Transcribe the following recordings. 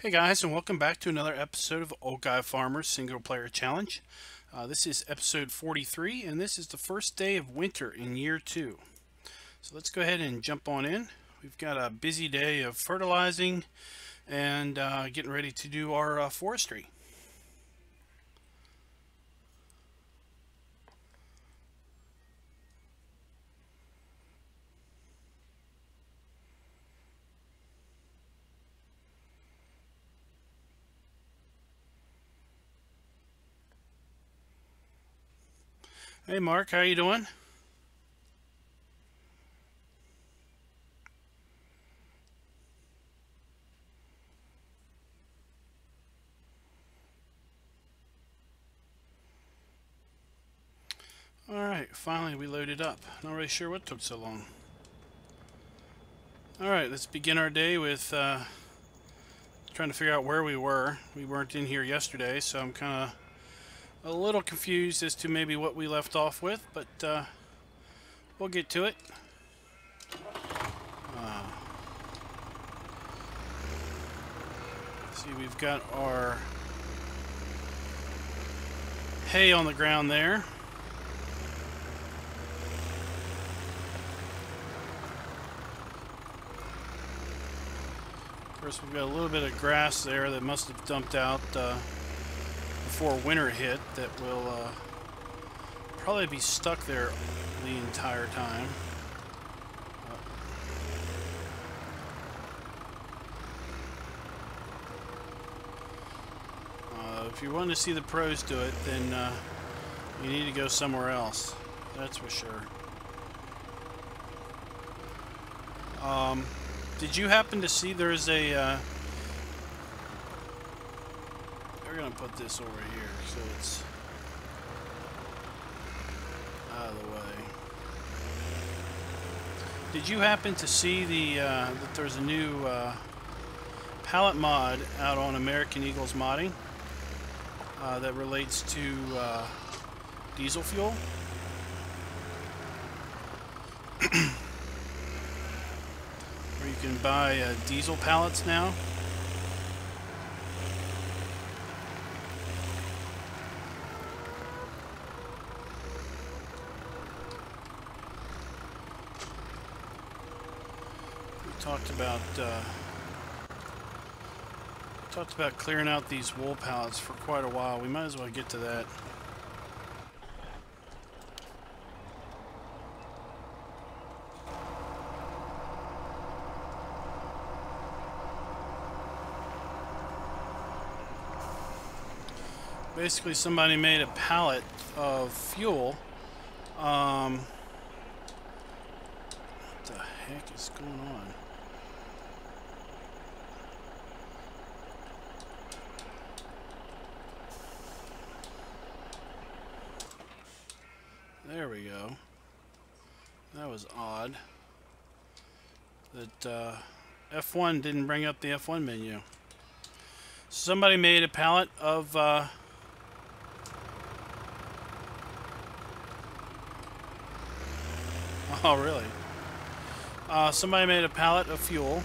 Hey guys, and welcome back to another episode of Old Guy Farmer's Single Player Challenge. This is episode 43, and this is the first day of winter in year 2. So let's go ahead and jump on in. We've got a busy day of fertilizing and getting ready to do our forestry. Hey Mark, how you doing? Alright, finally we loaded up. Not really sure what took so long. Alright, let's begin our day with trying to figure out where we were. We weren't in here yesterday, so I'm kind of a little confused as to maybe what we left off with, but we'll get to it. See, we've got our hay on the ground there. Of course, we've got a little bit of grass there that must have dumped out before winter hit that will probably be stuck there the entire time. If you want to see the pros do it, then you need to go somewhere else. That's for sure. Did you happen to see there's a... we're going to put this over here so it's out of the way. Did you happen to see that there's a new pallet mod out on American Eagle's modding that relates to diesel fuel? Where you can buy diesel pallets now. Talked about clearing out these wool pallets for quite a while. We might as well get to that. Basically, somebody made a pallet of fuel. What the heck is going on? There we go. That was odd. That F1 didn't bring up the F1 menu. Somebody made a pallet of oh, really? Somebody made a pallet of fuel.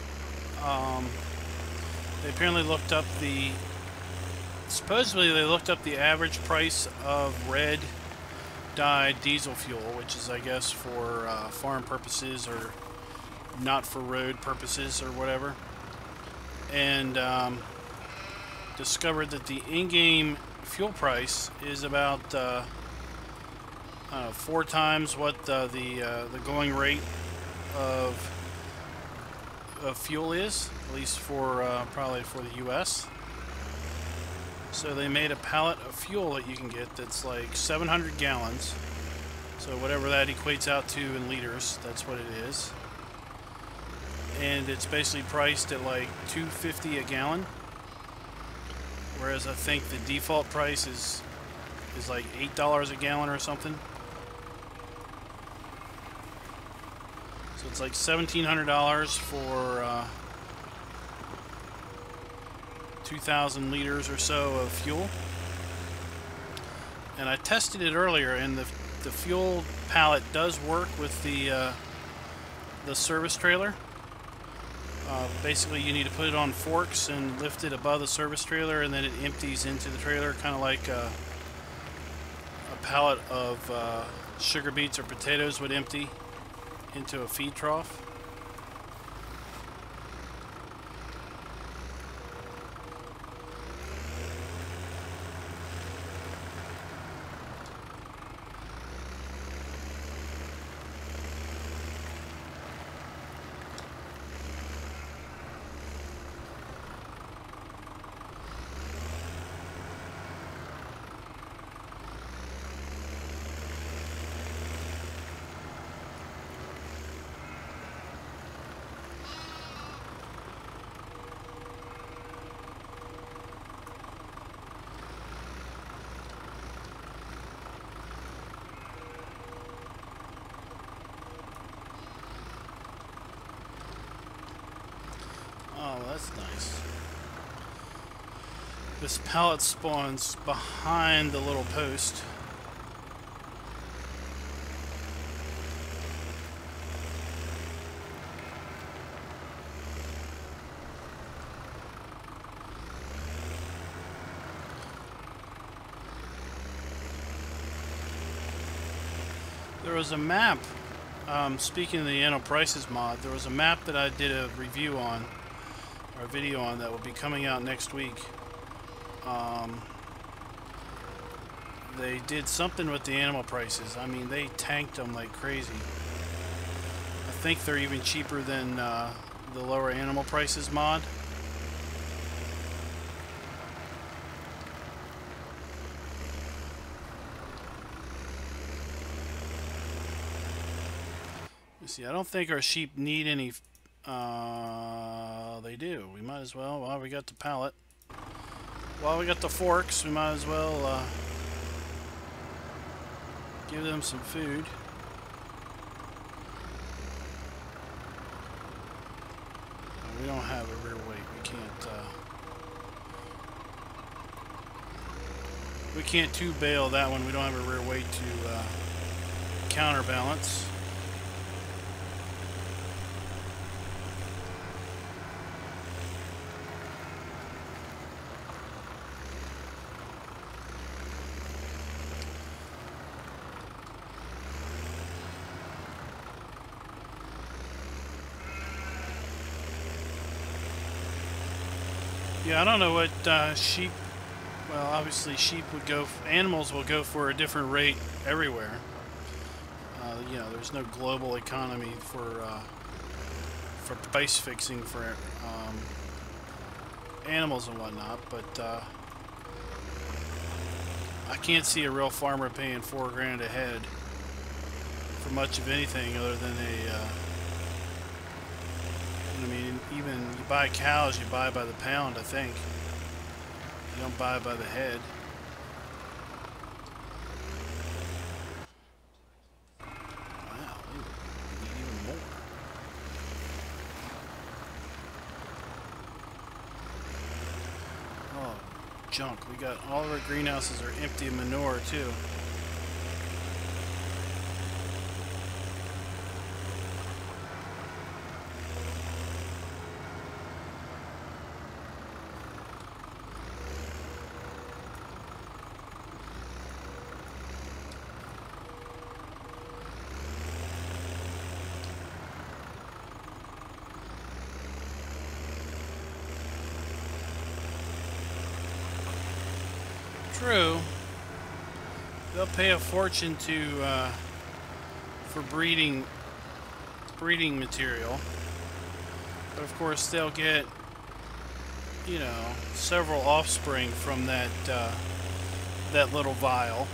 They apparently looked up supposedly they looked up the average price of red dyed diesel fuel, which is, I guess, for farm purposes or not for road purposes or whatever, and discovered that the in-game fuel price is about 4 times what the going rate of fuel is, at least for probably for the U.S. So they made a pallet of fuel that you can get that's like 700 gallons. So whatever that equates out to in liters, that's what it is. And it's basically priced at like $2.50 a gallon. Whereas I think the default price is like $8 a gallon or something. So it's like $1,700 for 2,000 liters or so of fuel. And I tested it earlier, and the fuel pallet does work with the service trailer. Basically, you need to put it on forks and lift it above the service trailer, and then it empties into the trailer, kind of like a pallet of sugar beets or potatoes would empty into a feed trough. Oh, that's nice. This pallet spawns behind the little post. There was a map, speaking of the Anno Prices mod, there was a map that I did a review on, or a video on, that will be coming out next week. They did something with the animal prices. I mean, they tanked them like crazy. I think they're even cheaper than the lower animal prices mod. You see, I don't think our sheep need any. They do. We might as well. While we got the pallet, while we got the forks, we might as well give them some food. We don't have a rear weight. We can't two bale that one. We don't have a rear weight to counterbalance. Yeah, I don't know what sheep. Well, obviously sheep would go. Animals will go for a different rate everywhere. You know, there's no global economy for price fixing for animals and whatnot. But I can't see a real farmer paying $4 grand a head for much of anything other than a. I mean, even you buy cows, you buy by the pound, I think. You don't buy by the head. Wow, we need even more. Oh, junk. We got all of our greenhouses are empty of manure, too. True. They'll pay a fortune to for breeding material, but of course they'll get, you know, several offspring from that that little vial.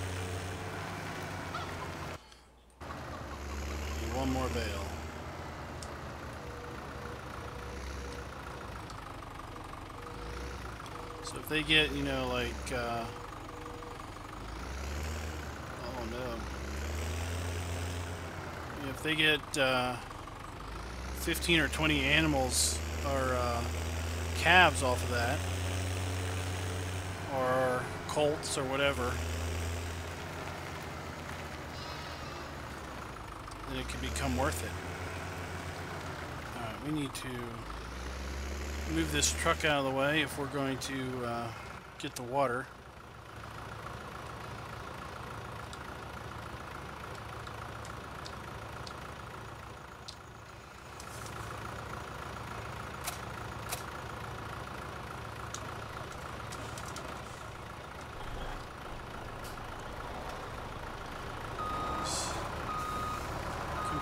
And one more bale. So if they get, you know, like oh no. If they get 15 or 20 animals or calves off of that, or colts or whatever, then it could become worth it. Alright, we need to move this truck out of the way if we're going to get the water.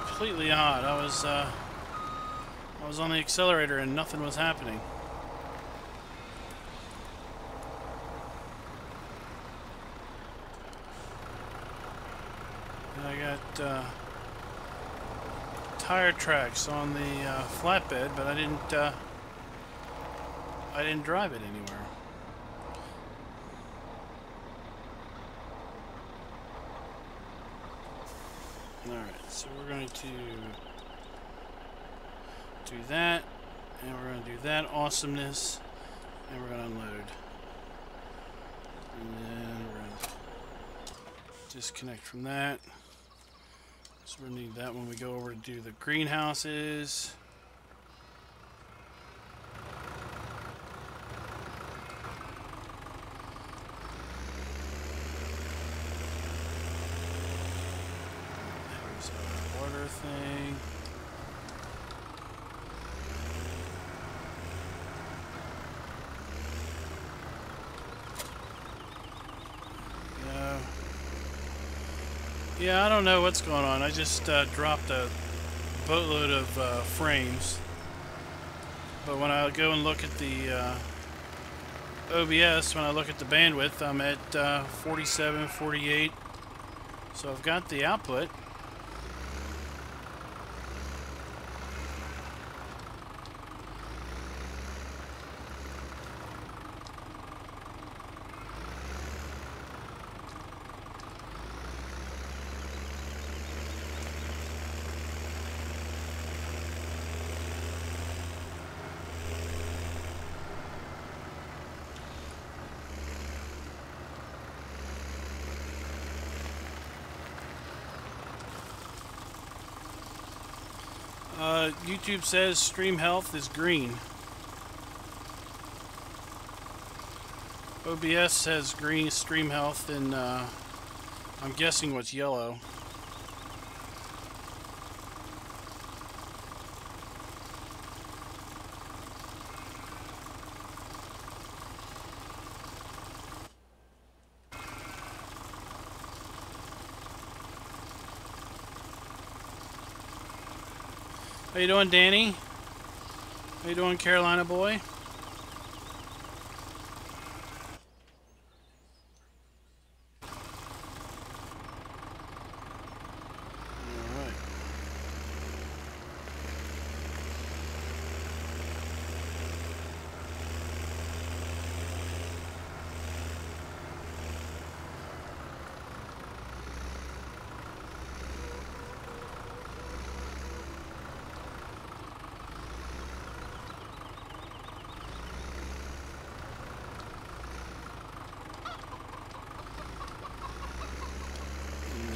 Completely odd. I was on the accelerator and nothing was happening. And I got tire tracks on the flatbed, but I didn't drive it anywhere. Alright, so we're going to do that, and we're going to do that awesomeness, and we're going to unload. And then we're going to disconnect from that. So we're going to need that when we go over to do the greenhouses. Thing. Yeah, I don't know what's going on. I just dropped a boatload of frames. But when I go and look at the OBS, when I look at the bandwidth, I'm at 47, 48. So I've got the output. YouTube says stream health is green. OBS says green stream health, and I'm guessing what's yellow. How you doing, Danny? How you doing, Carolina boy?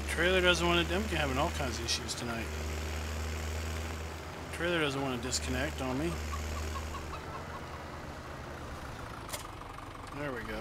Trailer doesn't want to. I'm having all kinds of issues tonight. Trailer doesn't want to disconnect on me. There we go.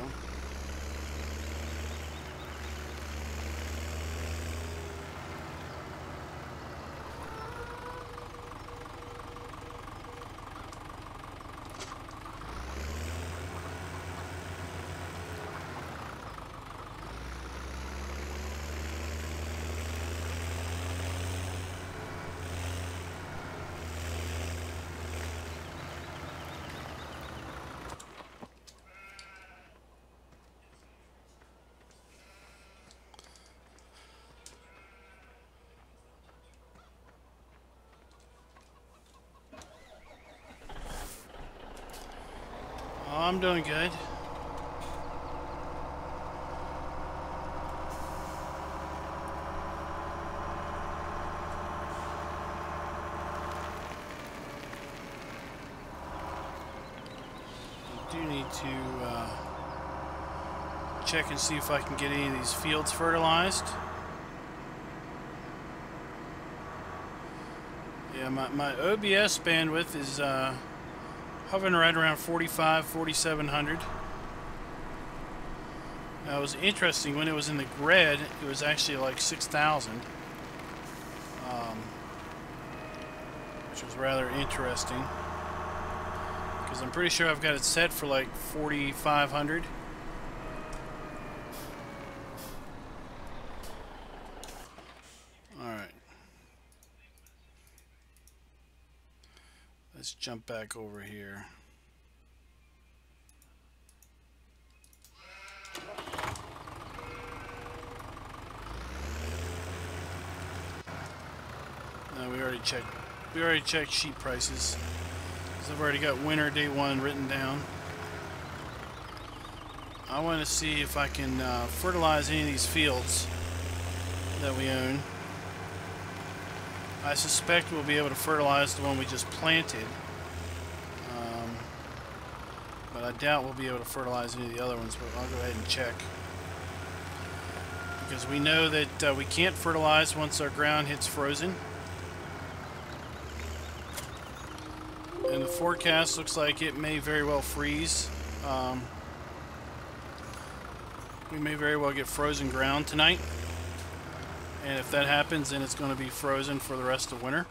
I'm doing good. I do need to check and see if I can get any of these fields fertilized. Yeah, my OBS bandwidth is hovering right around 4,700. Now, it was interesting, when it was in the red, it was actually like 6,000. Which was rather interesting, because I'm pretty sure I've got it set for like 4,500. Alright. Let's jump back over here. No, we already checked sheep prices. So I've already got winter day 1 written down. I want to see if I can fertilize any of these fields that we own. I suspect we'll be able to fertilize the one we just planted. But I doubt we'll be able to fertilize any of the other ones, but I'll go ahead and check. Because we know that we can't fertilize once our ground hits frozen. And the forecast looks like it may very well freeze. We may very well get frozen ground tonight. And if that happens, then it's going to be frozen for the rest of winter.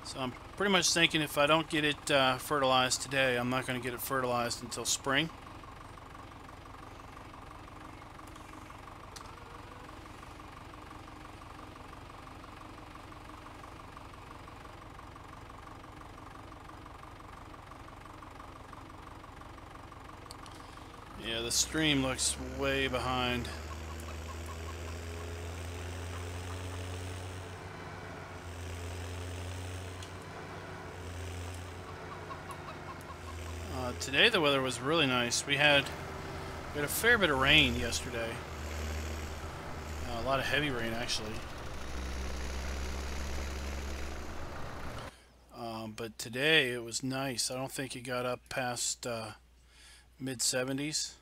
So I'm pretty much thinking if I don't get it fertilized today, I'm not going to get it fertilized until spring. Yeah, the stream looks way behind. Today the weather was really nice. We had a fair bit of rain yesterday. A lot of heavy rain, actually. But today it was nice. I don't think it got up past mid-70s.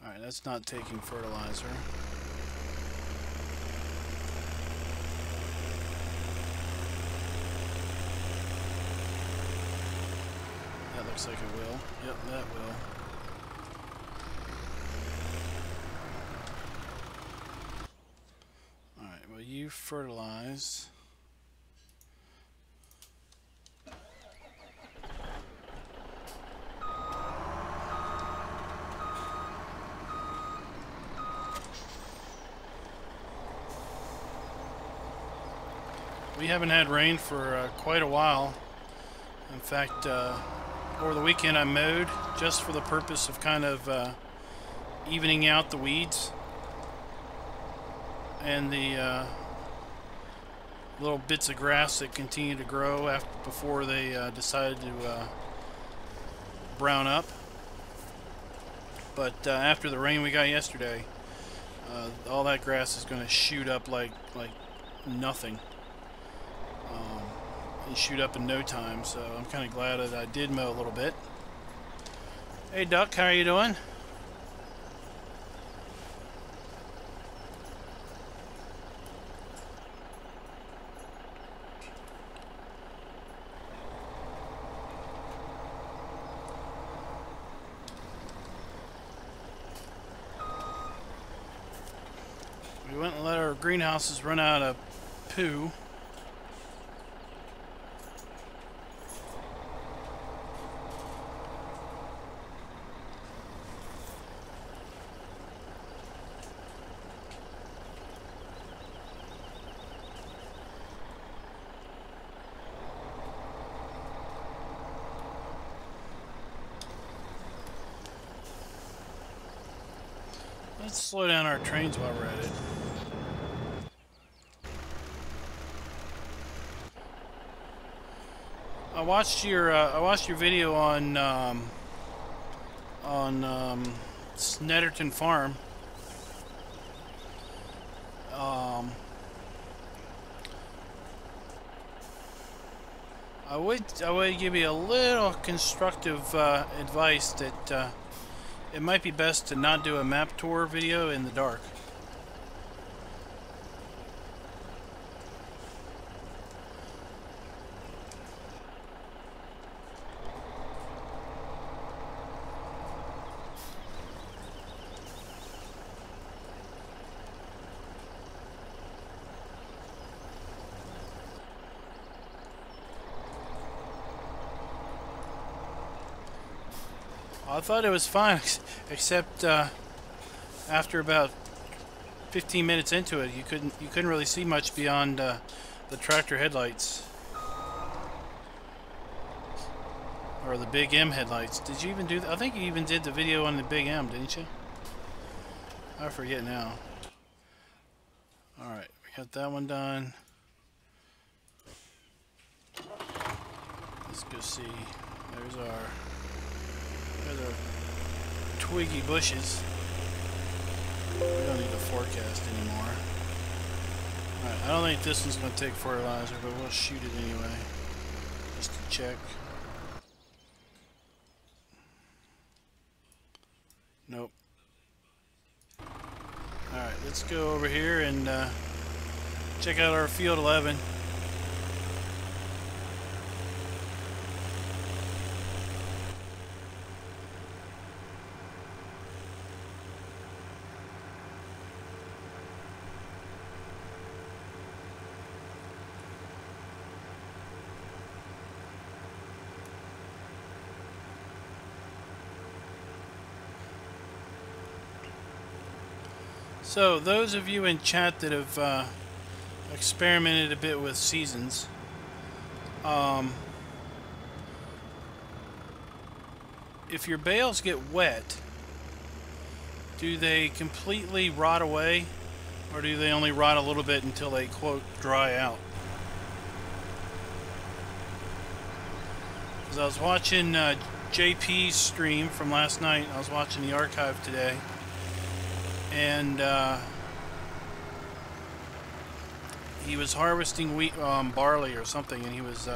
Alright, that's not taking fertilizer. That looks like it will. Yep, that will. Alright, well, you fertilize. We haven't had rain for quite a while. In fact, over the weekend I mowed just for the purpose of kind of evening out the weeds and the little bits of grass that continue to grow before they decided to brown up. But after the rain we got yesterday, all that grass is going to shoot up like nothing. And shoot up in no time, so I'm kind of glad that I did mow a little bit. Hey Duck, how are you doing? We went and let our greenhouses run out of poo. Let's slow down our trains while we're at it. I watched your video on Snetterton Farm. I would give you a little constructive advice that it might be best to not do a map tour video in the dark. I thought it was fine, except after about 15 minutes into it, you couldn't really see much beyond the tractor headlights, or the Big M headlights. Did you even do that? I think you even did the video on the Big M, didn't you? I forget now. All right, we got that one done. Let's go see. There's our twiggy bushes. We don't need the forecast anymore. Alright, I don't think this one's going to take fertilizer, but we'll shoot it anyway, just to check. Nope. Alright, let's go over here and check out our field 11. So, those of you in chat that have experimented a bit with seasons, if your bales get wet, do they completely rot away, or do they only rot a little bit until they, quote, dry out? Because I was watching JP's stream from last night. I was watching the archive today. And he was harvesting wheat, barley or something, and he was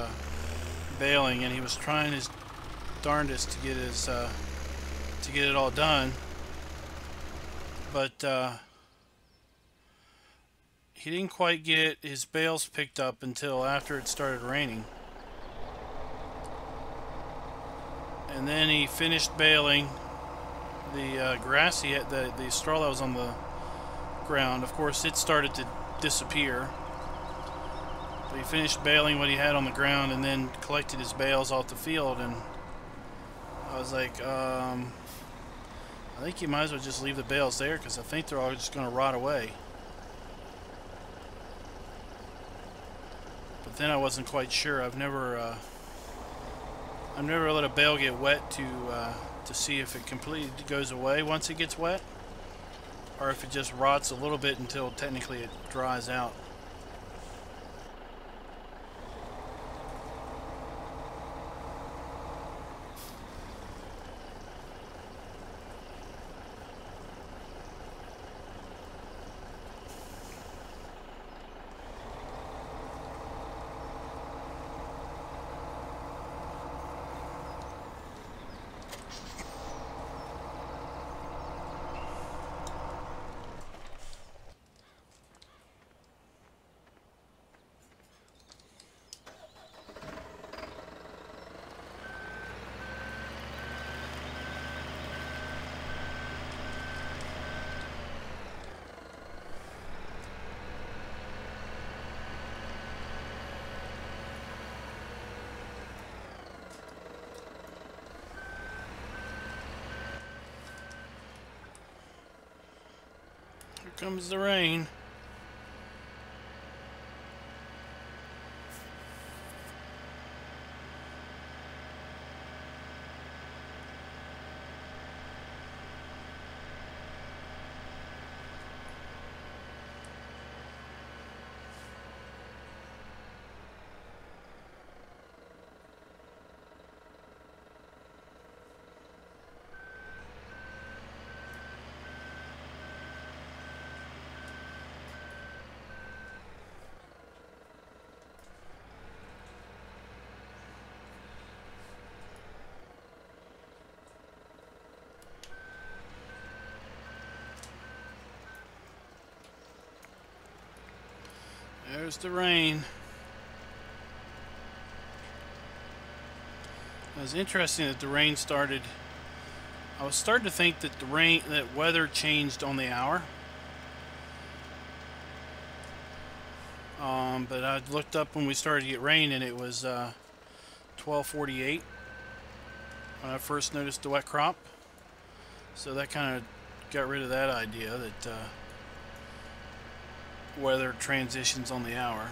baling, and he was trying his darndest to get his to get it all done, but he didn't quite get his bales picked up until after it started raining. And then he finished baling the grass he had, the straw that was on the ground. Of course, it started to disappear. But he finished baling what he had on the ground and then collected his bales off the field. And I was like, I think you might as well just leave the bales there, because I think they're all just going to rot away. But then I wasn't quite sure. I've never let a bale get wet to see if it completely goes away once it gets wet, or if it just rots a little bit until technically it dries out. Here comes the rain. There's the rain. It was interesting that the rain started. I was starting to think that that weather changed on the hour. But I looked up when we started to get rain, and it was 12:48. when I first noticed the wet crop. So that kind of got rid of that idea that weather transitions on the hour.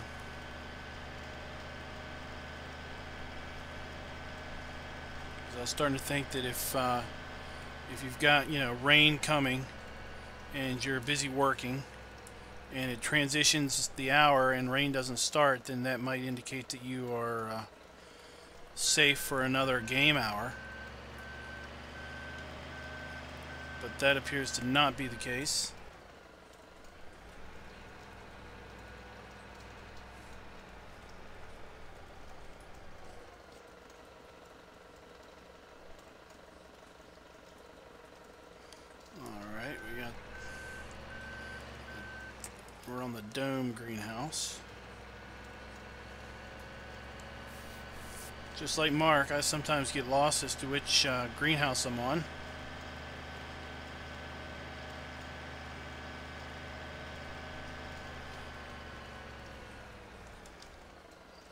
I was starting to think that if you've got, you know, rain coming and you're busy working and it transitions the hour and rain doesn't start, then that might indicate that you are safe for another game hour. But that appears to not be the case. We're on the dome greenhouse. Just like Mark, I sometimes get lost as to which greenhouse I'm on.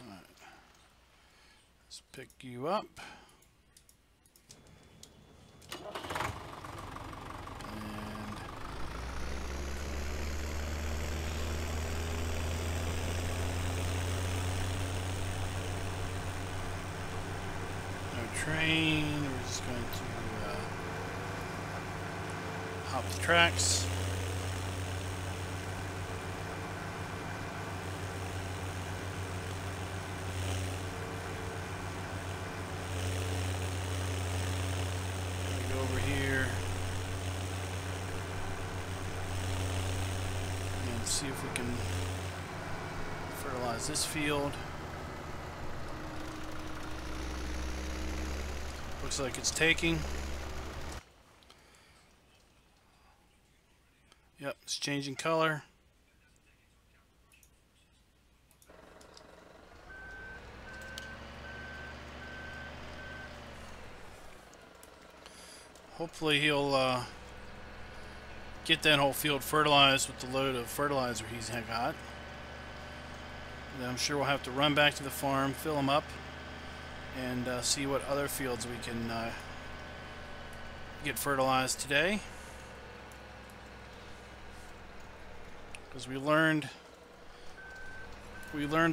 All right. Let's pick you up. Train, we're just going to hop the tracks. We go over here and see if we can fertilize this field. Looks like it's taking. Yep, it's changing color. Hopefully he'll get that whole field fertilized with the load of fertilizer he's got. Then I'm sure we'll have to run back to the farm, fill them up, and see what other fields we can get fertilized today. Because we learned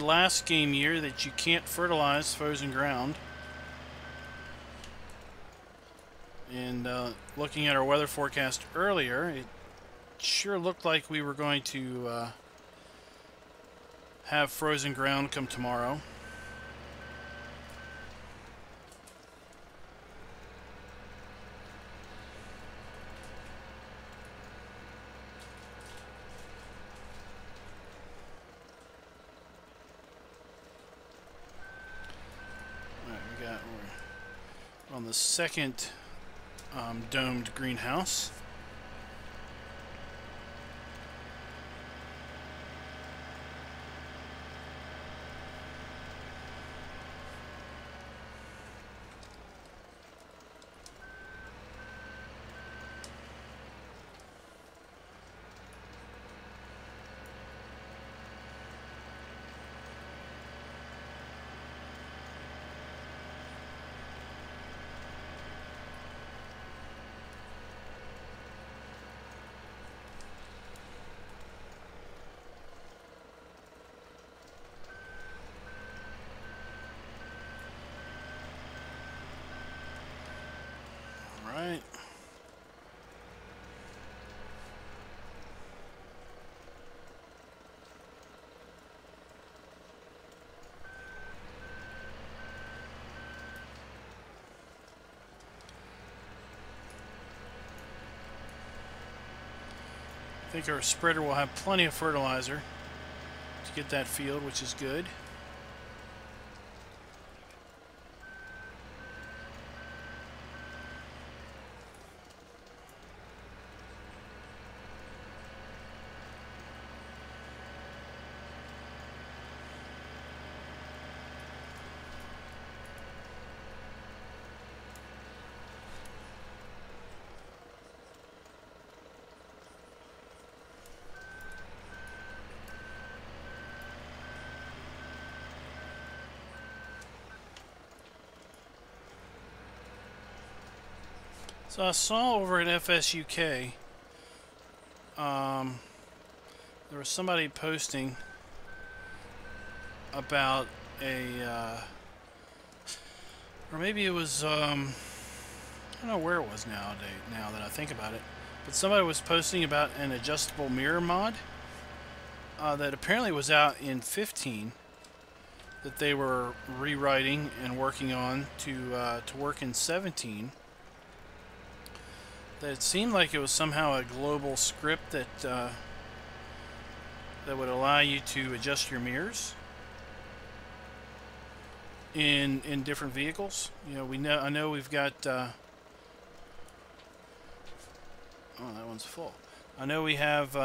last game year that you can't fertilize frozen ground. And looking at our weather forecast earlier, it sure looked like we were going to have frozen ground come tomorrow. We're on the second domed greenhouse. Right. I think our spreader will have plenty of fertilizer to get that field, which is good. So I saw over at FSUK, there was somebody posting about a, or maybe it was, I don't know where it was nowadays, now that I think about it, but somebody was posting about an adjustable mirror mod that apparently was out in 15 that they were rewriting and working on to work in 17. That it seemed like it was somehow a global script that that would allow you to adjust your mirrors in different vehicles. You know, I know we've got oh, that one's full. I know we have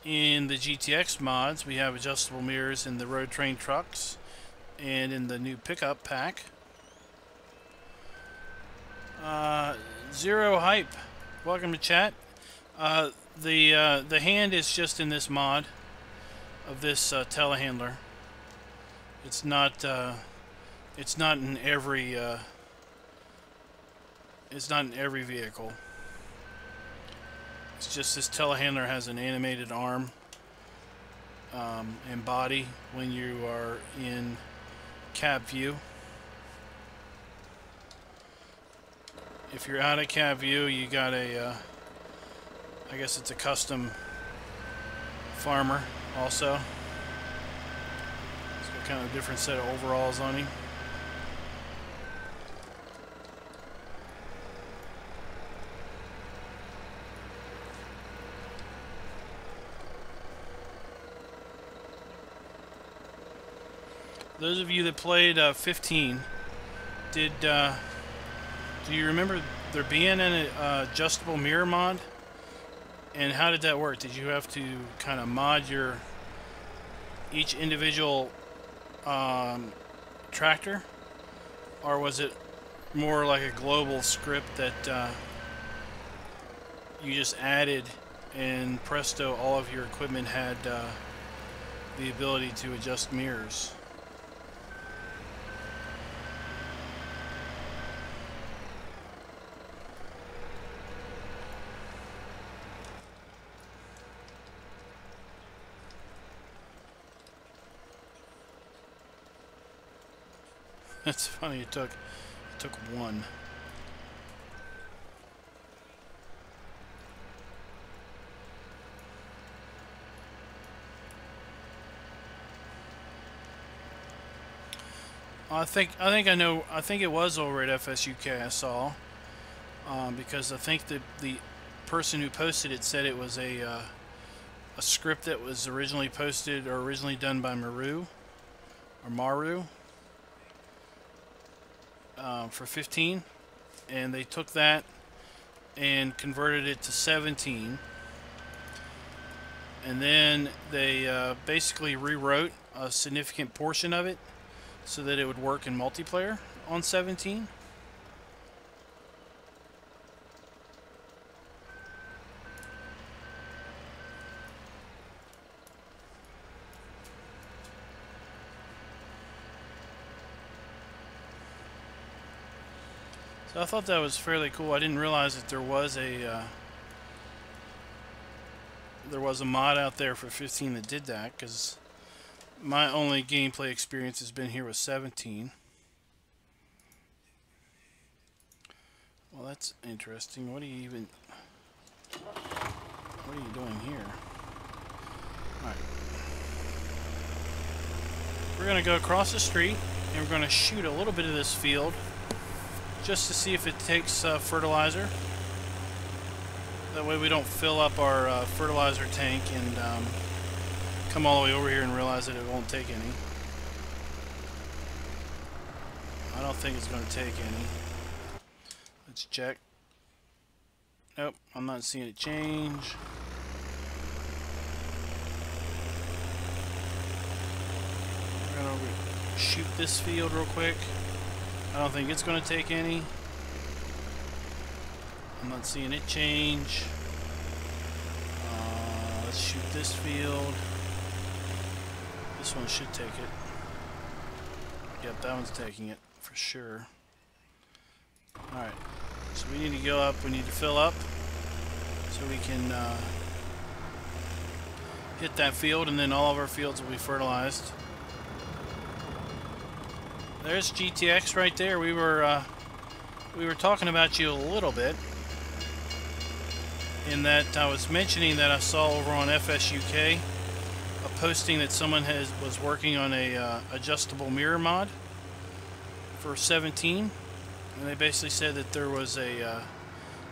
in the GTX mods, we have adjustable mirrors in the road train trucks and in the new pickup pack. Zero Hype, welcome to chat. The hand is just in this mod of this telehandler. It's not in every vehicle. It's just this telehandler has an animated arm and body when you are in cab view. If you're out of cab view, you got a, I guess it's a custom Pharmer also. It's got kind of a different set of overalls on him. Those of you that played 15, do you remember there being an adjustable mirror mod? And how did that work? Did you have to kind of mod each individual tractor, or was it more like a global script that you just added, and presto, all of your equipment had the ability to adjust mirrors? It's funny, it took one. I think I know. I think it was over at FSUK. I saw because I think the person who posted it said it was a script that was originally posted or originally done by Maru for 15, and they took that and converted it to 17, and then they basically rewrote a significant portion of it so that it would work in multiplayer on 17. So I thought that was fairly cool. I didn't realize that there was a mod out there for 15 that did that, because my only gameplay experience has been here with 17. Well, that's interesting. What are you doing here? Alright. We're going to go across the street, and we're going to shoot a little bit of this field just to see if it takes fertilizer. That way we don't fill up our fertilizer tank and come all the way over here and realize that it won't take any. I don't think it's going to take any. Let's check. Nope, I'm not seeing it change. We're going to shoot this field real quick. I don't think it's going to take any. I'm not seeing it change. Let's shoot this field. This one should take it. Yep, that one's taking it for sure. Alright, so we need to go up, we need to fill up so we can hit that field, and then all of our fields will be fertilized. There's GTX right there. We were talking about you a little bit in that I was mentioning that I saw over on FSUK a posting that someone was working on a adjustable mirror mod for 17, and they basically said that there was a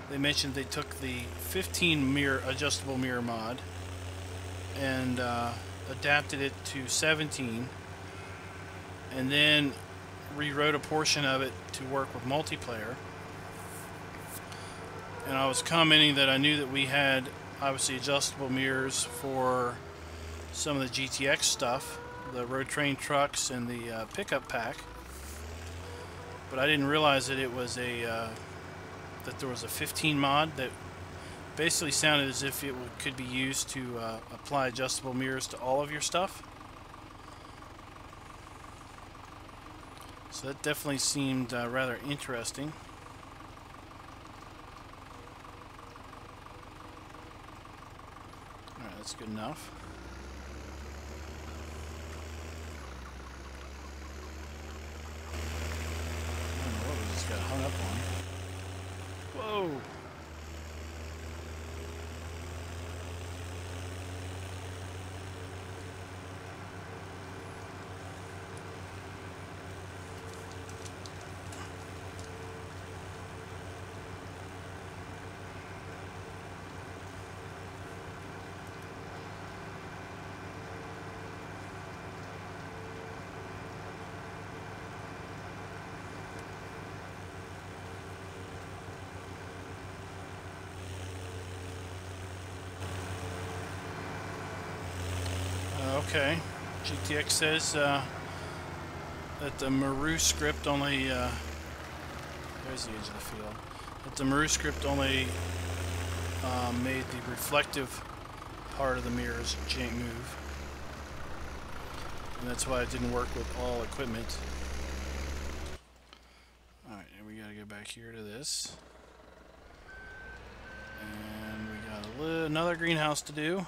they mentioned they took the 15 adjustable mirror mod and adapted it to 17, and then rewrote a portion of it to work with multiplayer. And I was commenting that I knew that we had obviously adjustable mirrors for some of the GTX stuff, the road train trucks and the pickup pack, but I didn't realize that it was that there was a 15 mod that basically sounded as if it could be used to apply adjustable mirrors to all of your stuff. So that definitely seemed rather interesting. Alright, that's good enough. I don't know what we just got hung up on. Whoa! Okay, GTX says that the Maru script only, there's the edge of the field, that the Maru script only made the reflective part of the mirrors move, and that's why it didn't work with all equipment. Alright, and we gotta go back here to this, and we got another greenhouse to do.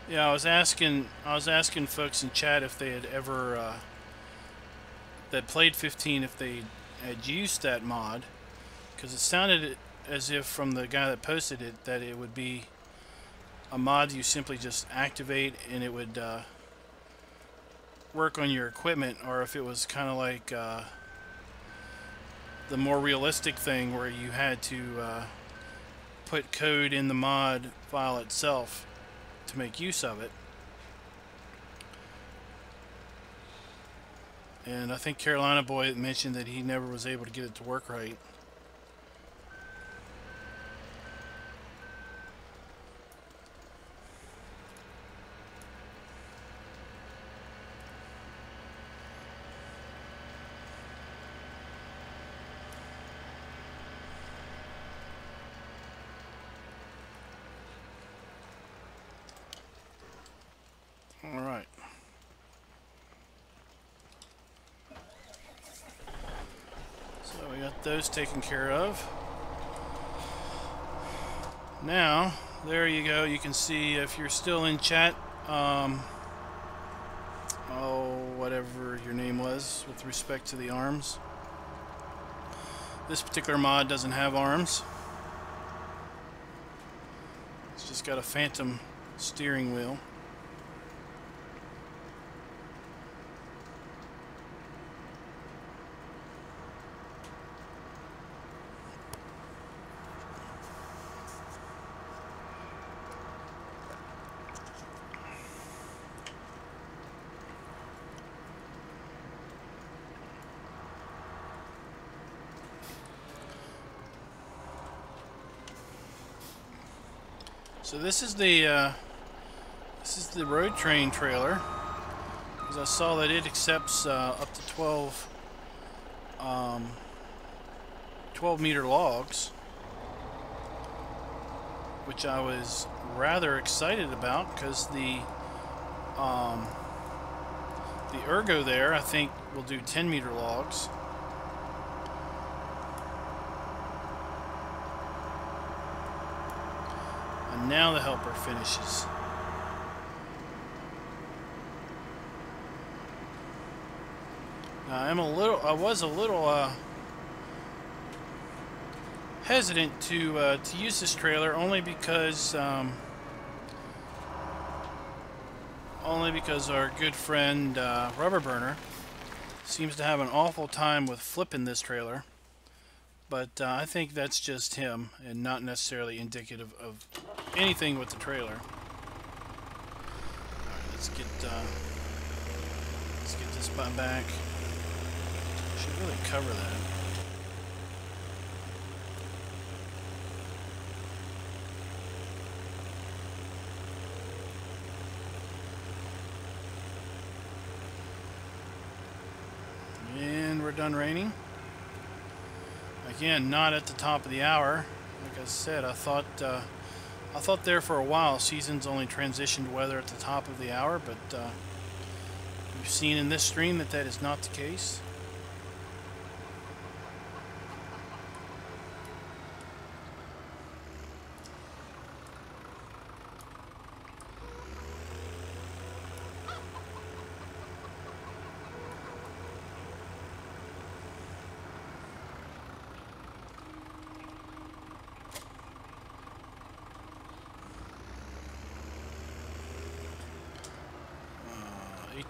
Yeah, I was asking folks in chat if they had ever that played 15 if they had used that mod, because it sounded as if from the guy that posted it that it would be a mod you simply just activate and it would work on your equipment, or if it was kind of like the more realistic thing where you had to put code in the mod file itself to make use of it. And I think Carolina Boy mentioned that he never was able to get it to work right. Alright. So we got those taken care of. Now, there you go. You can see if you're still in chat, oh, whatever your name was with respect to the arms. This particular mod doesn't have arms. It's just got a phantom steering wheel. So this is the road train trailer, because I saw that it accepts up to 12 12 meter logs. which I was rather excited about because the ergo there, I think, will do 10-meter logs. And now the helper finishes. Now, I was a little hesitant to use this trailer only because our good friend Rubber Burner seems to have an awful time with flipping this trailer. But I think that's just him and not necessarily indicative of anything with the trailer. Alright, let's get this button back. Should really cover that. And we're done raining. Again, not at the top of the hour. Like I said, I thought there for a while seasons only transitioned weather at the top of the hour, but we've seen in this stream that is not the case.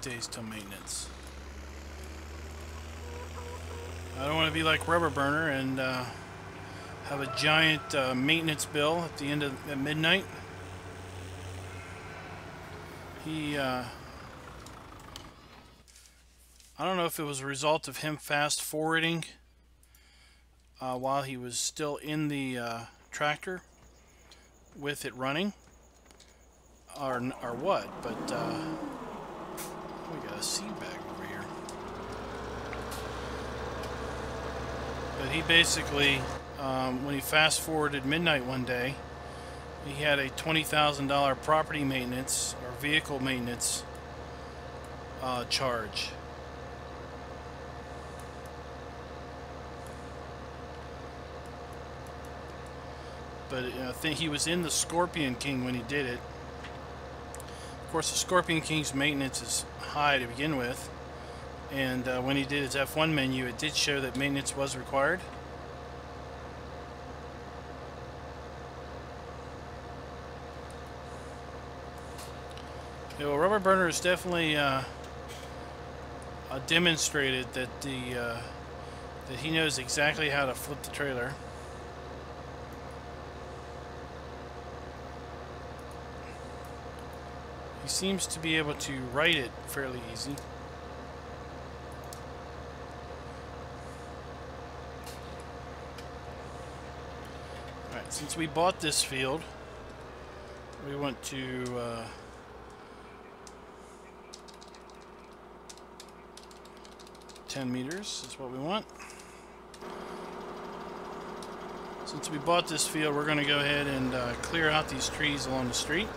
Days till maintenance. I don't want to be like Rubber Burner and have a giant maintenance bill at the end of at midnight. He I don't know if it was a result of him fast forwarding while he was still in the tractor with it running, or what, but we got a seed bag over here. But he basically, when he fast forwarded midnight one day, he had a $20,000 property maintenance or vehicle maintenance charge. But I think he was in the Scorpion King when he did it. Of course, the Scorpion King's maintenance is high to begin with, and when he did his F1 menu, it did show that maintenance was required. Yeah, well, Rubber Burner has definitely demonstrated that that he knows exactly how to flip the trailer. He seems to be able to write it fairly easy. Alright, since we bought this field, we want to 10 meters is what we want. Since we bought this field, we're going to go ahead and clear out these trees along the street.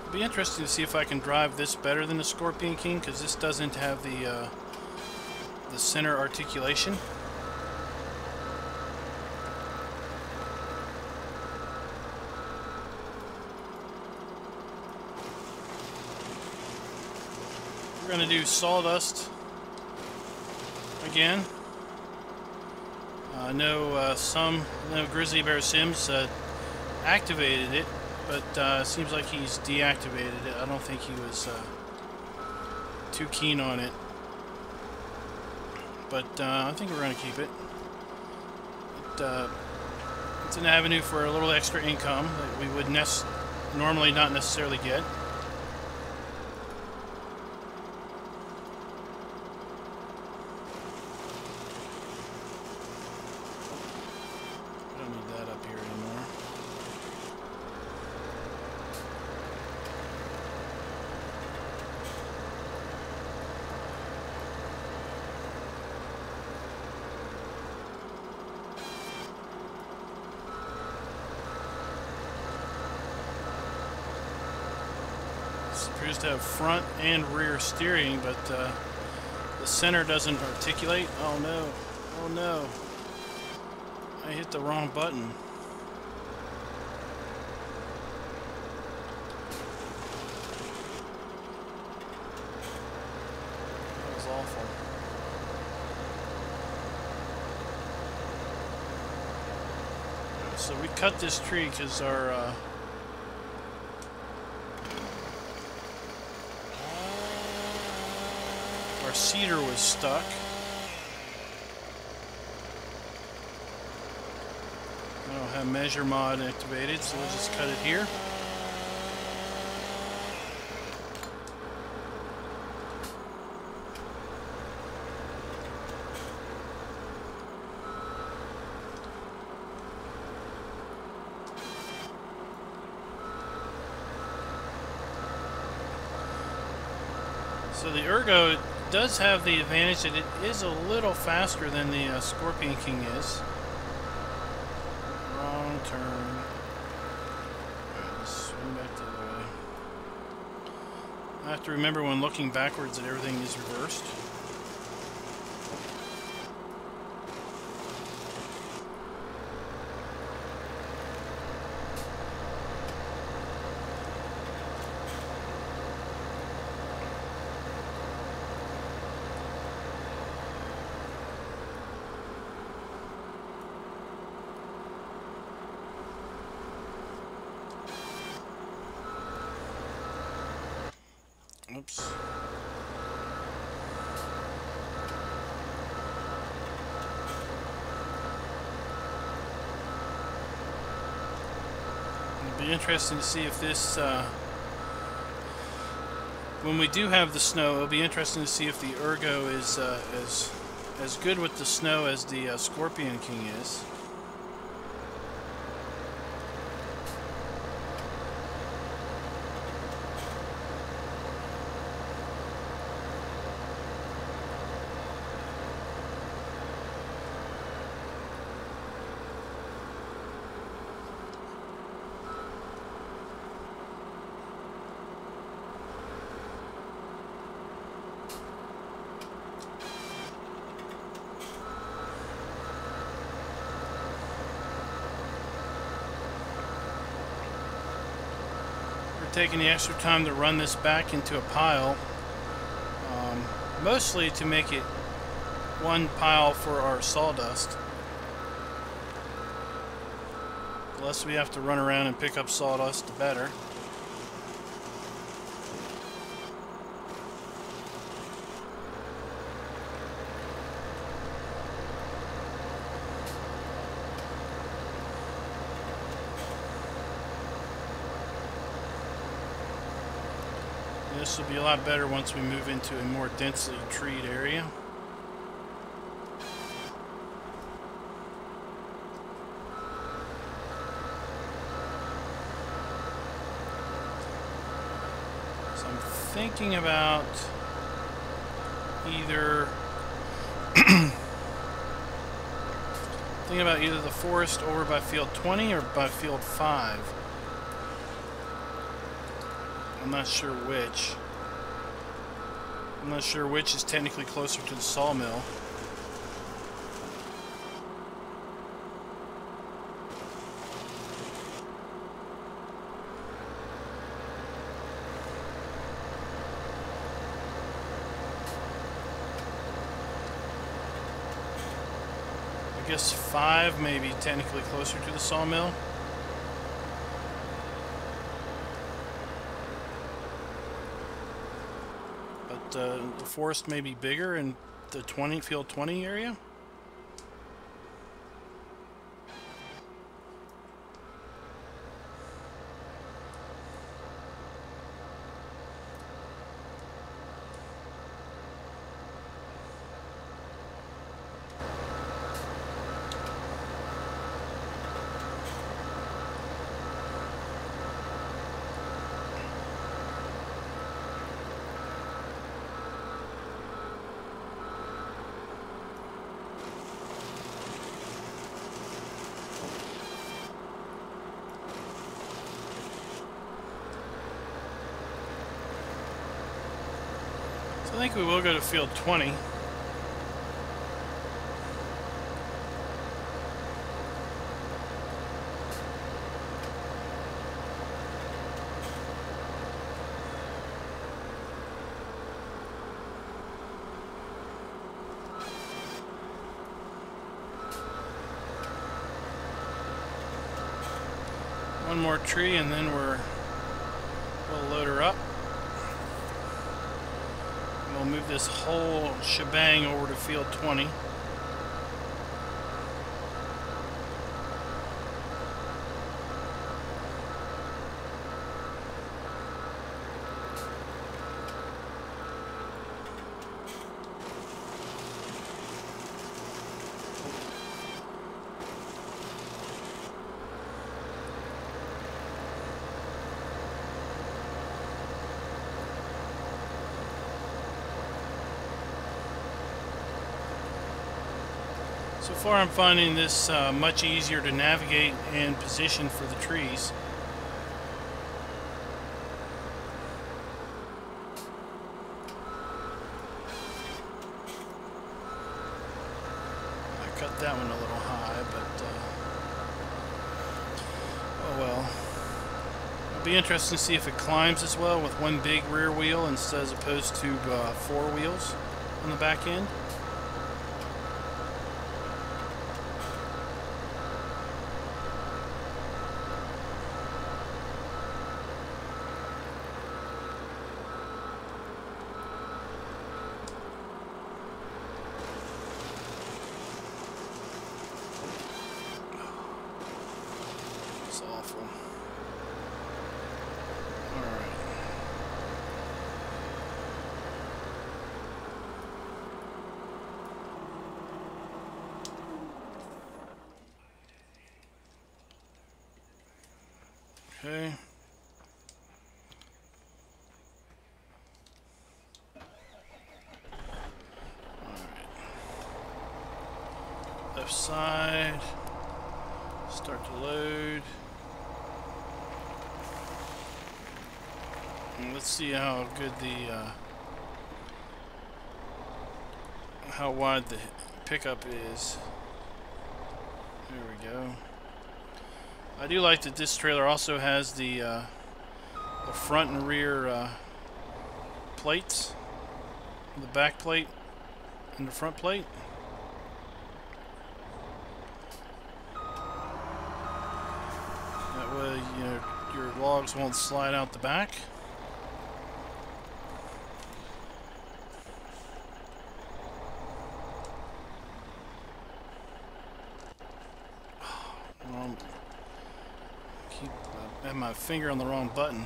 It'll be interesting to see if I can drive this better than the Scorpion King, because this doesn't have the center articulation. We're going to do sawdust again. I know GrizzlyBearSims activated it, but it seems like he's deactivated it. I don't think he was too keen on it. But I think we're going to keep it. It's an avenue for a little extra income that we wouldn't normally not necessarily get. Appears to have front and rear steering, but the center doesn't articulate. Oh no, oh no, I hit the wrong button. That was awful. So we cut this tree because our cedar was stuck. I don't have measure mod activated, so we'll just cut it here. So the Ergo does have the advantage that it is a little faster than the Scorpion King is. Wrong turn. Alright, let's swing back the other way. I have to remember when looking backwards that everything is reversed. Oops. It'll be interesting to see if this, when we do have the snow, it'll be interesting to see if the Ergo is as good with the snow as the Scorpion King is. Taking the extra time to run this back into a pile, mostly to make it one pile for our sawdust. The less we have to run around and pick up sawdust, the better. This will be a lot better once we move into a more densely treed area. So I'm thinking about either the forest over by field 20 or by field 5. I'm not sure which. I'm not sure which is technically closer to the sawmill. I guess 5 may be technically closer to the sawmill. The forest may be bigger in the field 20 area. So I think we will go to field 20. One more tree and then we'll load her up. And we'll move this whole shebang over to field 20. So far I'm finding this much easier to navigate and position for the trees. I cut that one a little high, but oh well. It'll be interesting to see if it climbs as well with one big rear wheel instead as opposed to 4 wheels on the back end. Okay. Alright. Left side. Start to load. And let's see how good the how wide the pickup is. There we go. I do like that this trailer also has the front and rear plates, the back plate and the front plate. That way, you know, your logs won't slide out the back. I have my finger on the wrong button.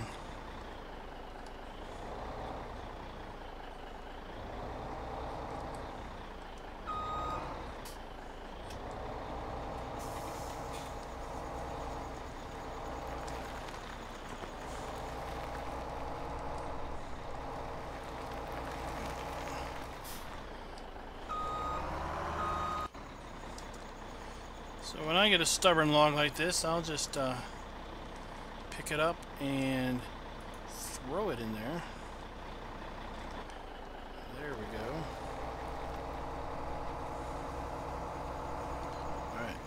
So when I get a stubborn log like this, I'll just pick it up and throw it in there. There we go. All right.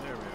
There we are.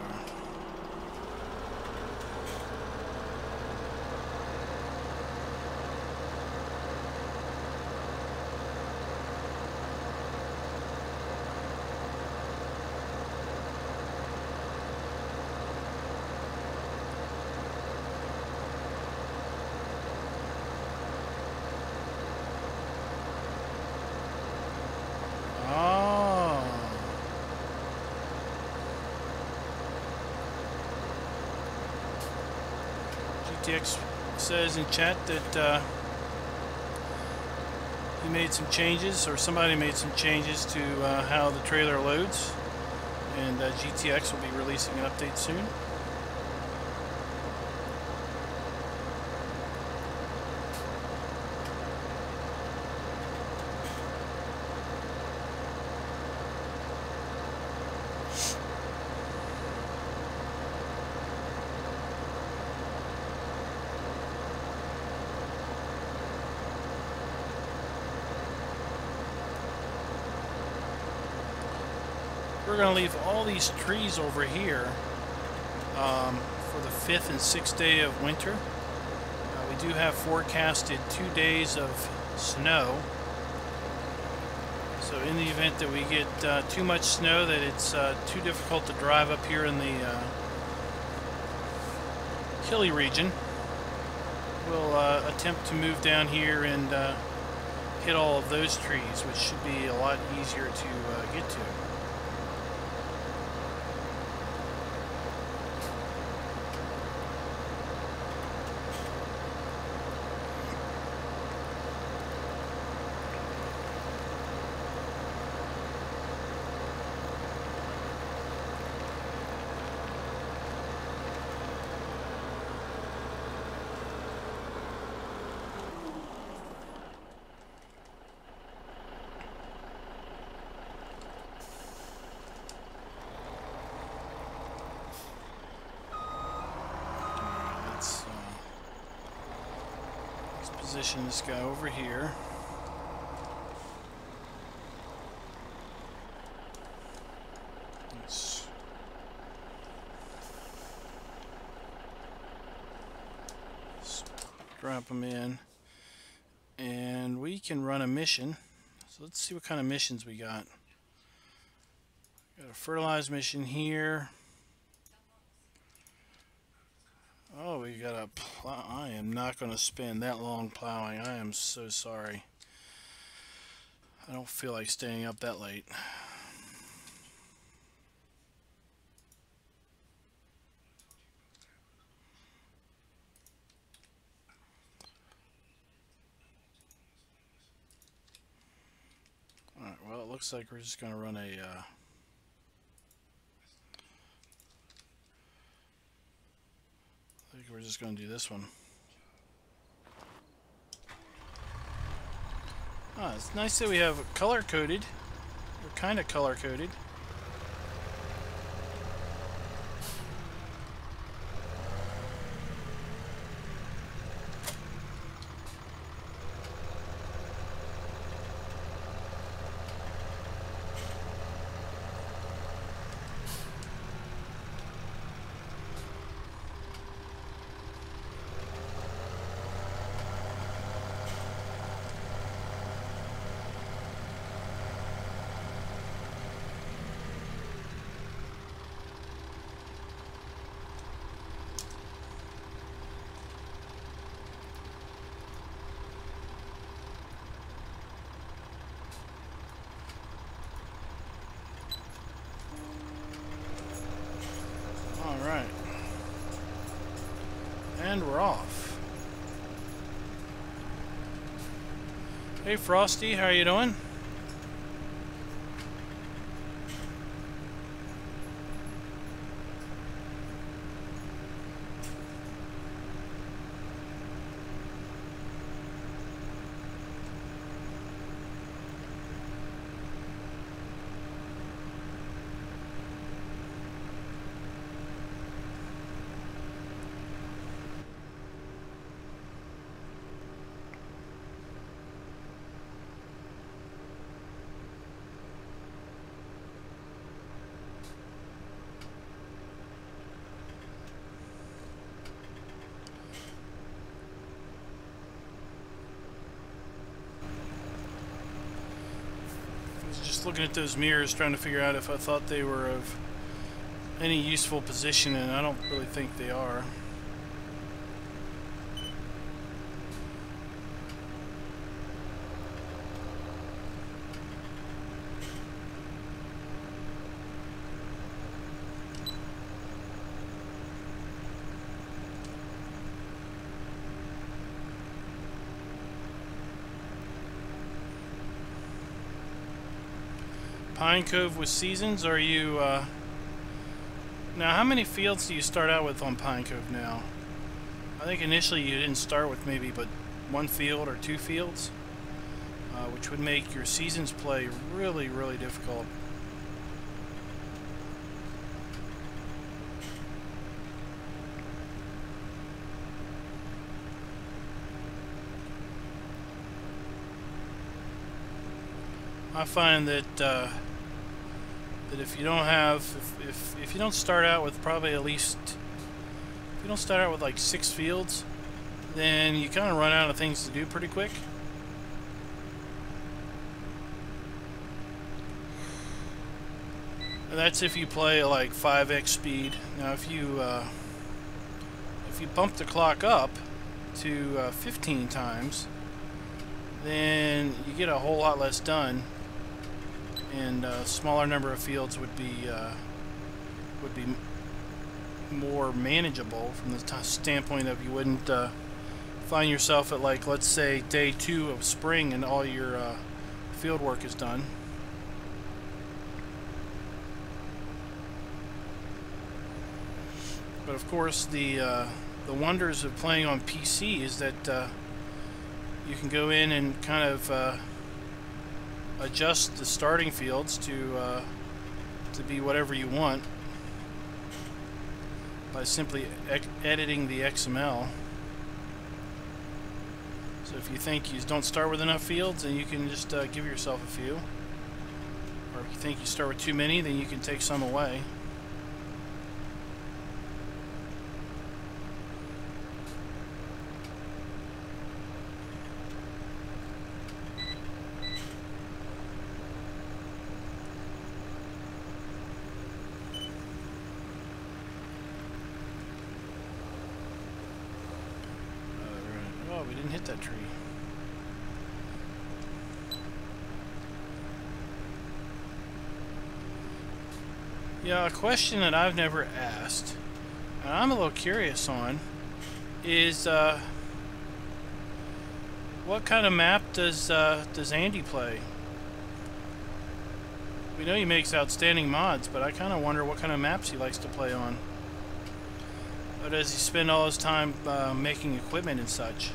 GTX says in chat that he made some changes, or somebody made some changes to how the trailer loads, and GTX will be releasing an update soon. we're going to leave all these trees over here for the 5th and 6th day of winter. We do have forecasted 2 days of snow. So in the event that we get too much snow that it's too difficult to drive up here in the hilly region, we'll attempt to move down here and hit all of those trees, which should be a lot easier to get to. Position this guy over here. Let's drop him in, and we can run a mission. So let's see what kind of missions we got. Got a fertilize mission here. Oh, we got a plow. I am not going to spend that long plowing. I am so sorry. I don't feel like staying up that late. Alright, well, it looks like we're just going to run a... I think we're just going to do this one. Ah, it's nice that we have color-coded. We're kind of color-coded. Alright. And we're off. Hey Frosty, how are you doing? Just looking at those mirrors, trying to figure out if I thought they were of any useful position, and I don't really think they are. Pine Cove with seasons, are you, now how many fields do you start out with on Pine Cove now? I think initially you didn't start with maybe but 1 field or 2 fields, which would make your seasons play really, really difficult. I find that that if you don't have, if you don't start out with probably at least, if you don't start out with like 6 fields, then you kind of run out of things to do pretty quick. And that's if you play at like 5x speed. Now if you bump the clock up to 15 times, then you get a whole lot less done, and a smaller number of fields would be more manageable from the standpoint of you wouldn't find yourself at, like, let's say day 2 of spring and all your field work is done. But of course, the wonders of playing on PC is that you can go in and kind of adjust the starting fields to be whatever you want by simply editing the XML. So if you think you don't start with enough fields, then you can just give yourself a few. Or if you think you start with too many, then you can take some away. Oh, we didn't hit that tree. Yeah, a question that I've never asked, and I'm a little curious on, is what kind of map does Andy play? We know he makes outstanding mods, but I kind of wonder what kind of maps he likes to play on. Or does he spend all his time making equipment and such?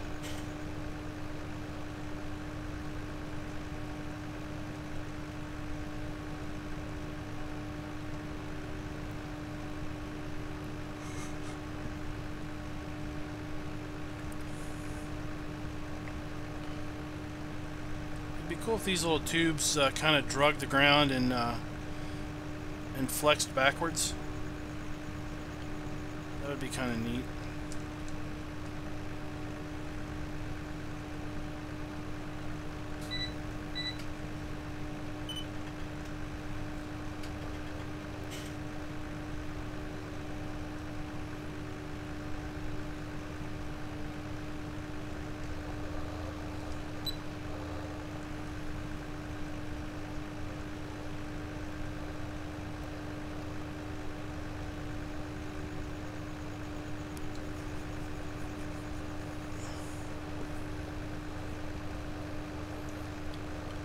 It'd be cool if these little tubes kind of drug the ground and flexed backwards. That would be kind of neat.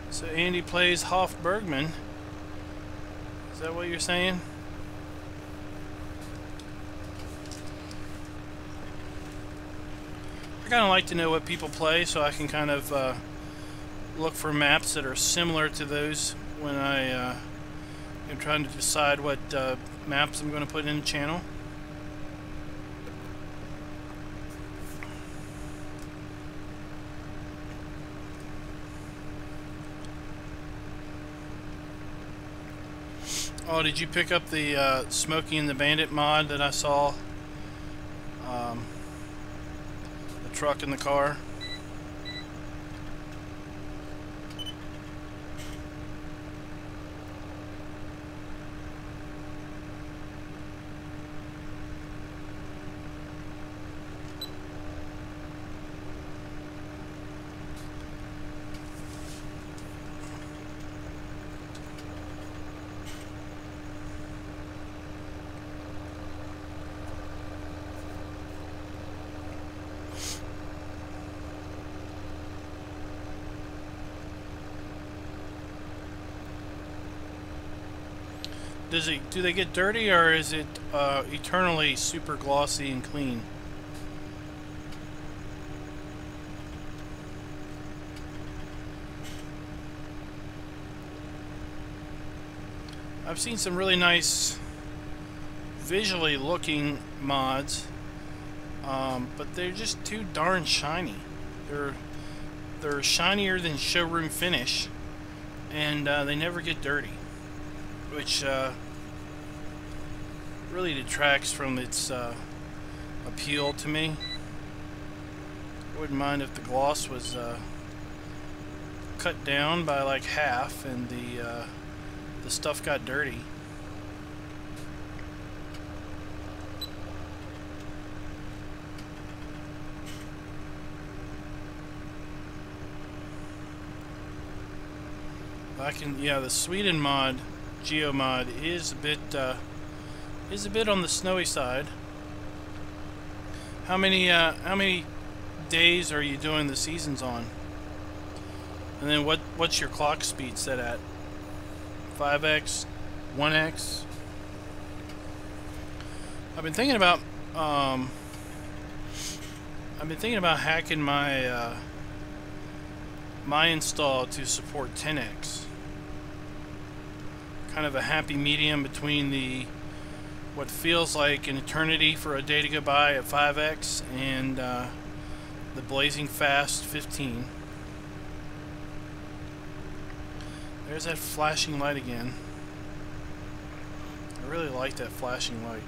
So Andy plays Hoff Bergman. Is that what you're saying? I kind of like to know what people play so I can kind of look for maps that are similar to those when I am trying to decide what maps I'm going to put in the channel. Oh, did you pick up the Smokey and the Bandit mod that I saw? The truck in the car. Do they get dirty, or is it eternally super glossy and clean? I've seen some really nice visually looking mods, but they're just too darn shiny. They're shinier than showroom finish, and they never get dirty. which really detracts from its appeal to me. I wouldn't mind if the gloss was cut down by like half and the stuff got dirty. Yeah, the Sweden mod, Geo mod, is a bit on the snowy side. How many days are you doing the seasons on? And then what's your clock speed set at? 5x, 1x? I've been thinking about hacking my my install to support 10x. Kind of a happy medium between what feels like an eternity for a day to go by at 5x and the blazing fast 15. There's that flashing light again. I really like that flashing light.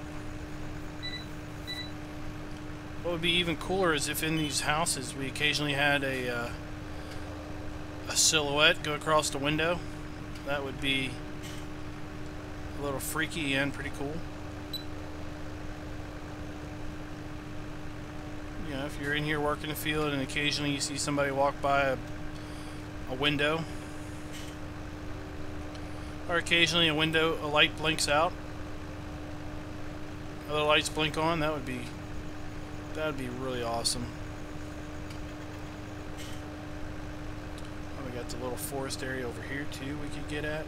What would be even cooler is if in these houses we occasionally had a silhouette go across the window. That would be a little freaky and pretty cool. You know, if you're in here working the field and occasionally you see somebody walk by a window, or occasionally a light blinks out, other lights blink on, that would be really awesome. Oh, we got the little forest area over here too we could get at.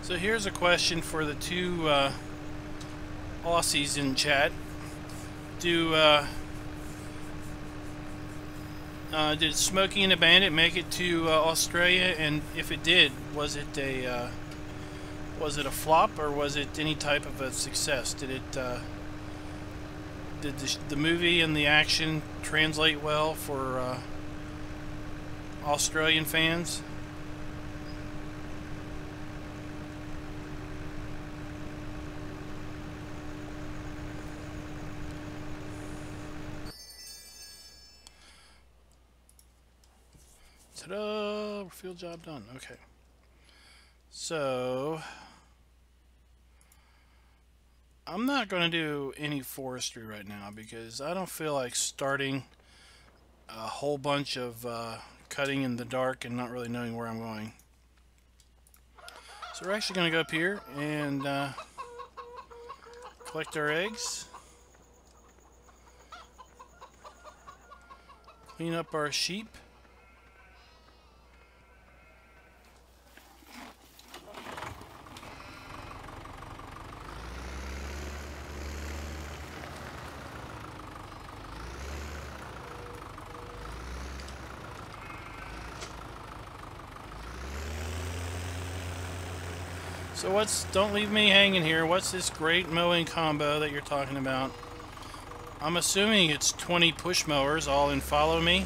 So here's a question for the two Aussies in chat. Did Smokey and the Bandit make it to Australia? And if it did, was it a flop or was it any type of a success? Did the movie and the action translate well for Australian fans? Ta-da! Field job done. Okay. So I'm not going to do any forestry right now because I don't feel like starting a whole bunch of cutting in the dark and not really knowing where I'm going. So we're actually going to go up here and collect our eggs, clean up our sheep. So don't leave me hanging here. What's this great mowing combo that you're talking about? I'm assuming it's 20 push mowers all in follow me.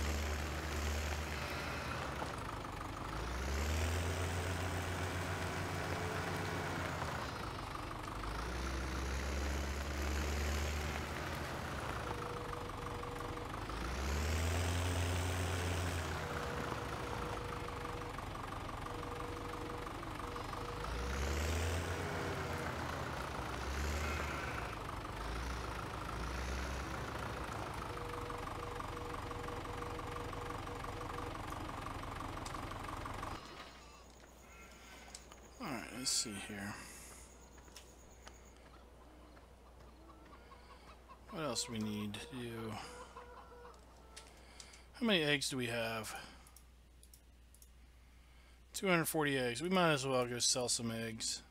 Let's see here. What else do we need to do? How many eggs do we have? 240 eggs. We might as well go sell some eggs.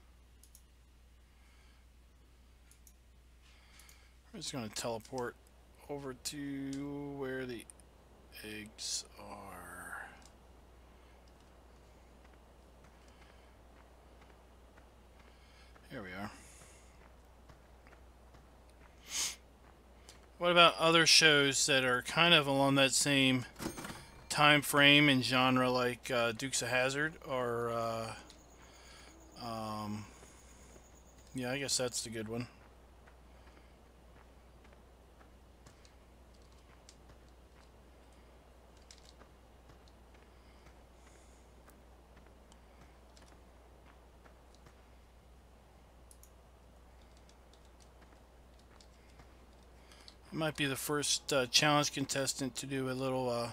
I'm just going to teleport over to where the eggs are. Here we are. What about other shows that are kind of along that same time frame and genre, like Dukes of Hazzard, or yeah, I guess that's the good one. I might be the first challenge contestant to do a little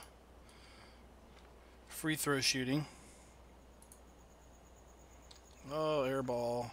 free throw shooting. Oh, air ball.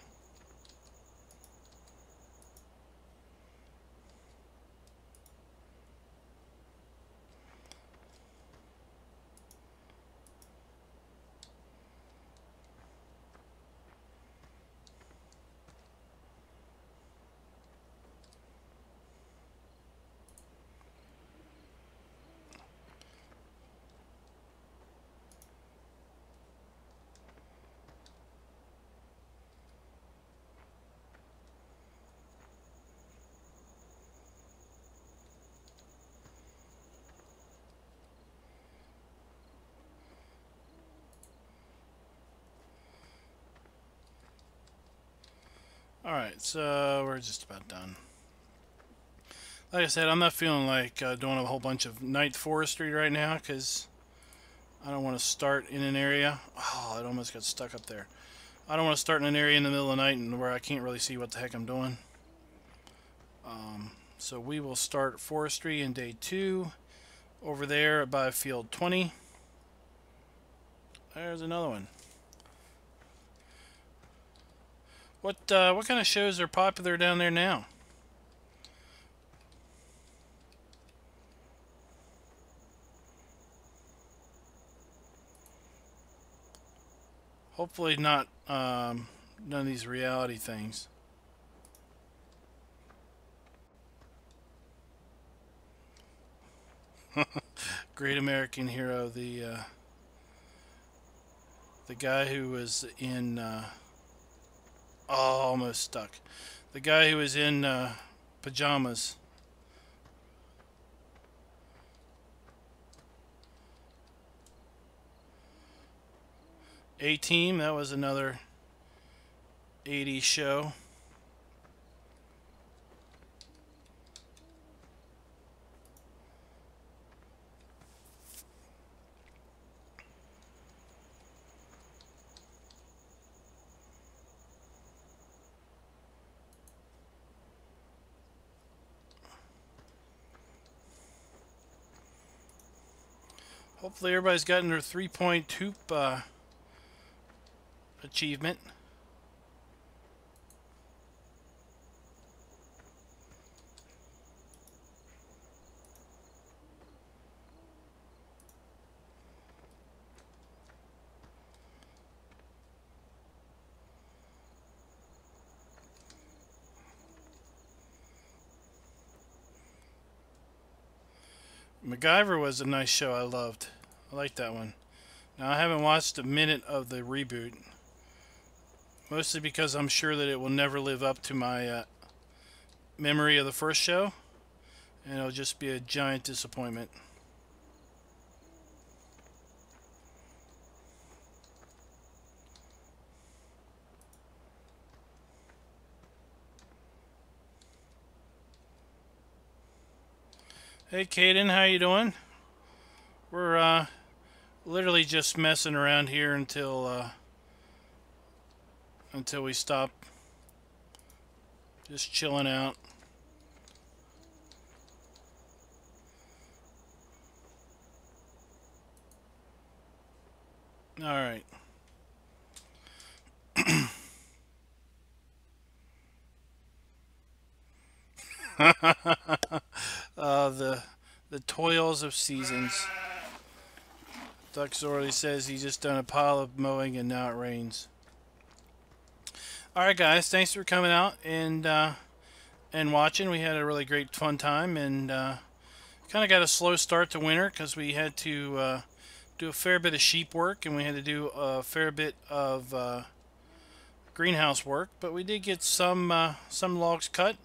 Alright, so we're just about done. Like I said, I'm not feeling like doing a whole bunch of night forestry right now, because I don't want to start in an area. Oh, it almost got stuck up there. I don't want to start in an area in the middle of the night and where I can't really see what the heck I'm doing. So we will start forestry in day 2 over there by field 20. There's another one. What kind of shows are popular down there now? Hopefully not none of these reality things. Great American Hero, the guy who was in oh, almost stuck. The guy who was in pajamas. A-Team, that was another 80s show. Hopefully everybody's gotten their 3-point hoop achievement. MacGyver was a nice show I loved. I liked that one. Now I haven't watched a minute of the reboot. Mostly because I'm sure that it will never live up to my memory of the first show. And it'll just be a giant disappointment. Hey Caden, how you doing? We're literally just messing around here until we stop. Just chilling out. All right. The toils of seasons. Duck Zorly says he's just done a pile of mowing and now it rains. Alright guys, thanks for coming out and watching. We had a really great fun time, and kind of got a slow start to winter because we had to do a fair bit of sheep work and we had to do a fair bit of greenhouse work, but we did get some logs cut,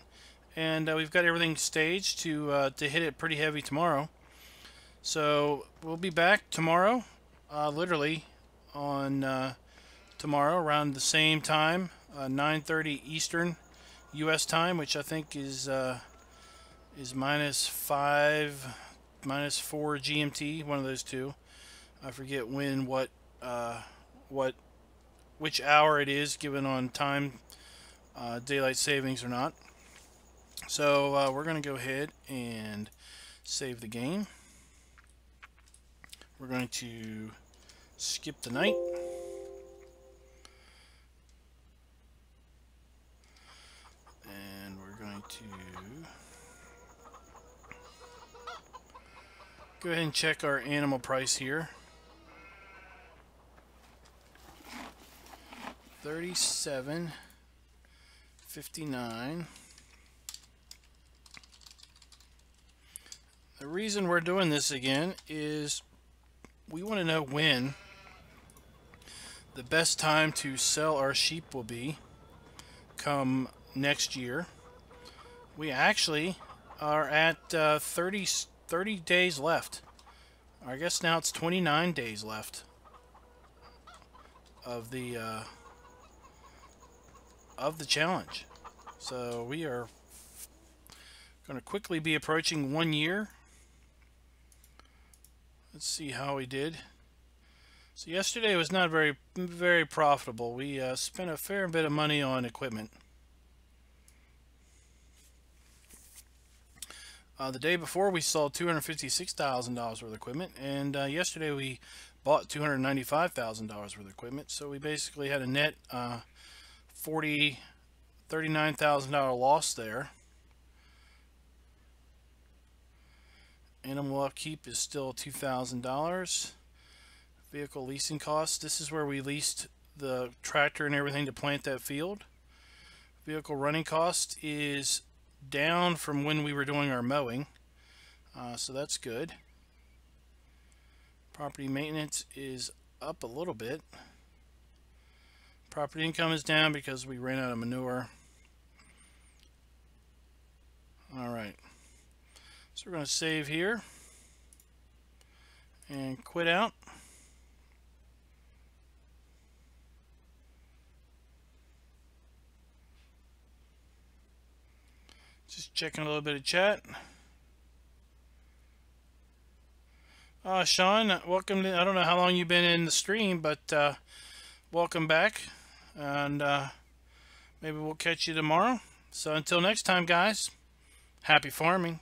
and we've got everything staged to hit it pretty heavy tomorrow. So we'll be back tomorrow, literally on tomorrow around the same time, 9:30 Eastern U.S. time, which I think is -5, -4 GMT, one of those two. I forget which hour it is, given on time, daylight savings or not. So we're going to go ahead and save the game. We're going to skip the night. And we're going to go ahead and check our animal price here. 37.59. The reason we're doing this again is we want to know when the best time to sell our sheep will be come next year. We actually are at 30 days left. I guess now it's 29 days left of the challenge. So we are going to quickly be approaching 1 year. Let's see how we did. So yesterday was not very profitable. We spent a fair bit of money on equipment. The day before we sold $256,000 worth of equipment, and yesterday we bought $295,000 worth of equipment. So we basically had a net $39,000 loss there. Animal upkeep is still $2,000. Vehicle leasing costs. This is where we leased the tractor and everything to plant that field. Vehicle running cost is down from when we were doing our mowing, so that's good. Property maintenance is up a little bit. Property income is down because we ran out of manure. Alright, so we're going to save here and quit out. Just checking a little bit of chat. Sean, welcome to, I don't know how long you've been in the stream, but welcome back, and maybe we'll catch you tomorrow. So until next time, guys, happy farming.